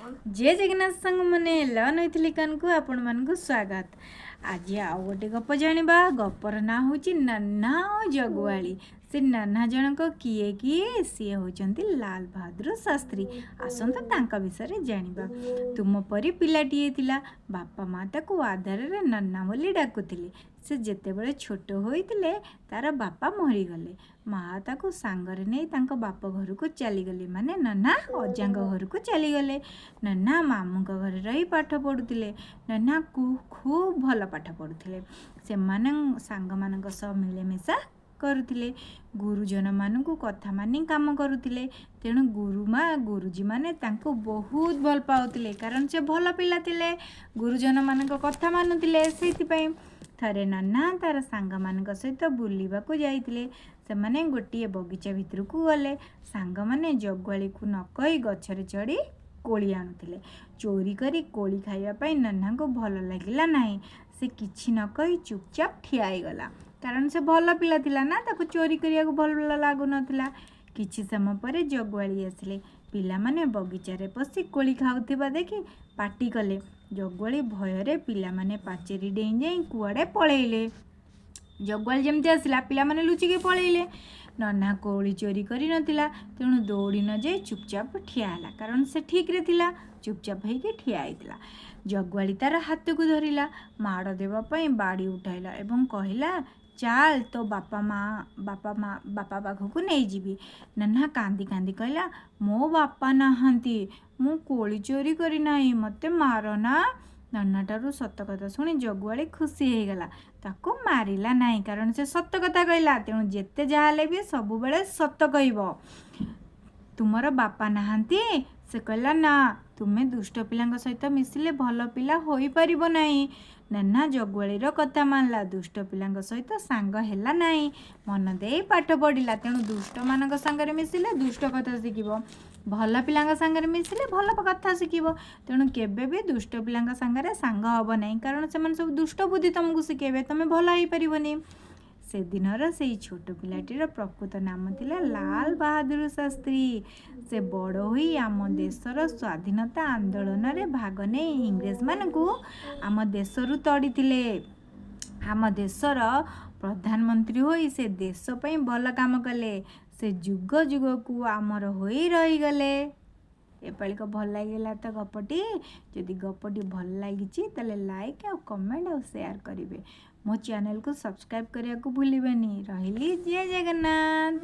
जय जगन्नाथ संग मैंने लर्न होती को आपण मान स्वागत। आज आउ गोटे गप जाना। गपर ना हूँ नन्हा और जगुआली। से नन्हा जनक किए किए सी होचंती लाल बहादुर शास्त्री। आसंता तांका विषय जानिबा। तुम परी पिलाटीए थिला। बापा माँ ताकू आधार रे नन्हा बोली डाकुथिले। से जेतेबेले छोट होइतिले तार बापा मरीगले। माँ ताकू सांगरे नहीं तांको बाप घर को चलीगले, माने नन्हा अजांग घर को चलीगले। नन्हा मामू घरे रही पाठ पढ़ुले। नन्हा खूब भल पाठ पढ़ुले। से सांग मान मिलेमिशा करुले। गुरुजन मानू कथा मानी काम करुले। तेणु गुरुजी माने तांको बहुत भल पाउतिले, कारण से भल पिला थिले। गुरुजन मान कथा मानुतिले। सेइथिपई थरे नन्हा तार सांग मान सहित बुलिबाकू जाइतिले। सेमाने गोटे बगीचा भितर को गले। सांग माने जगुआली को न कही गछरे चढ़ी कोली आणुतिले। चोरी करी कोली खाइबा नन्हा को भल लागिला नाही। से किछि न कही चुपचाप ठियाईगला, कारण से भल पिला थिला ना, ताको चोरी करिया को भल लागु नथिला। किछि समय परे जगुआली आसिले। पिला माने बगीचा रे पसी कोली खाउथिबा देखि पाटी कले। जगुआली भयरे पिला माने पाचेरी डेई जाई कुआडे पळेइले। जगुआली जमती आसला पिला माने लुचिके पळेइले। नन्हा कोली चोरी करी नथिला, तेणु दौड़ी न जाई चुपचाप ठिया होला, कारण से ठीक रे थिला। चुपचाप होइके ठिया आइतिला। जगुआली तार हाथ को धरिला। माड़ देवा पई बाड़ी उठाइला एवं कहिला, चाल तो बापा पाखकू नहीं जीवी। नन्हा कांदी कांदी कहला, मो बापा नहांती, मु कोली चोरी करी नाही, मते मार ना। नन्हा ठारू सत कथा शुणी जगुआली खुशी हो गला। ताको मारिला नहीं, कारण से सत कथा कहला। तेणु जेते जाले भी सब बेले सत कहब। तुमर बापा नहांती? से कहला, ना, तुम्हें दुष्ट पिला सहित मिसिले भल पिला होई परिबो नहीं। नन्हा जगुआलीर कथा मानला। दुष्ट पिला सहित सांग हेला नहीं। मन दे पाठ पढ़िला। तेणु दुष्ट मान सांगरे मिसिले दुष्ट कथा शिखिबो, भल पिला सांगरे मिसिले भल कथा शिखिबो। तेणु केबे भी दुष्ट पिला सांगरे सांग हब नहीं, कारण से सब दुष्ट बुद्धि तुमको शिखेबे, तुम भल हो पारिबनी। से दिनर से छोट पिलाटीर प्रकृत नाम थिला लाल बहादुर शास्त्री। से बड़ होई आम देशर स्वाधीनता आंदोलन रे भाग ने इंग्रेज मानकू आम देशरू तड़ीथिले। आम देशर प्रधानमंत्री होई से देश पई भल काम कले। से जुग जुग को आमर होई रही गले। एपाली को भल लगिला तो गपटी। जदि गपटी भल लगी ताले लाइक और कमेंट और शेयर करिवे। मो चैनल को सब्सक्राइब करिया को भूलिबेनी। रहिली जय जगन्नाथ।